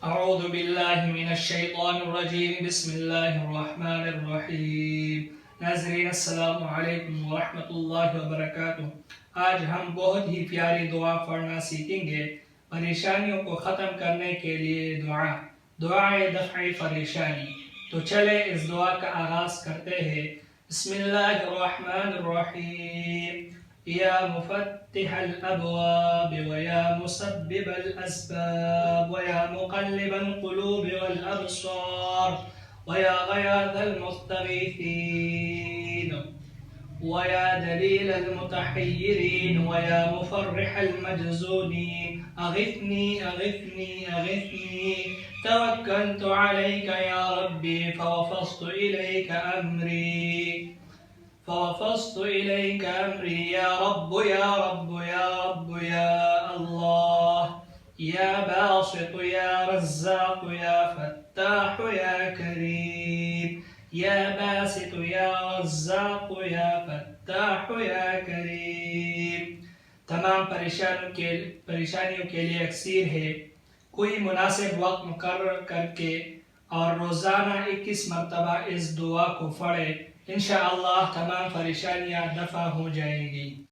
अऊज़ु बिल्लाहि मिनश्शैतानिर्रजीम बिस्मिल्लाहिर्रहमानिर्रहीम। नाज़रीन अस्सलामु अलैकुम व रहमतुल्लाहि व बरकातुहू। आज हम बहुत ही प्यारी दुआ पढ़ना सीखेंगे। परेशानियों को ख़त्म करने के लिए दुआए दफ़ई परेशानी। तो चले इस दुआ का आगाज़ करते हैं। बिस्मिल्लाहिर्रहमानिर्रहीम। या मुफ़त्तिहल अबवाब व या मुसब्बिबल अस्बाब व या मुक़ल्लिबल क़ुलूब वल अबसार व या ग़याथल मुस्तग़ीथीन व या दलीलल मुतहय्यिरीन व या मुफ़र्रिहल मजज़ूनीन अग़िथनी अग़िथनी अग़िथनी तवक्कलतु अलैका या रब्बी फ़वफ़ज़्तु इलैका अम्री या रब्ब या रब्ब या रब्ब या अल्लाह या बासित या रज़्ज़ाक़ या फ़त्ताह या करीम या बासित या रज़्ज़ाक़ या फ़त्ताह या करीम। तमाम परेशानियों के लिए अक्सीर है। कोई मुनासिब वक्त मुकर्रर करके और रोज़ाना 21 मरतबा इस दुआ को पढ़े। इंशाअल्लाह तमाम परेशानियाँ दफ़ा हो जाएंगी।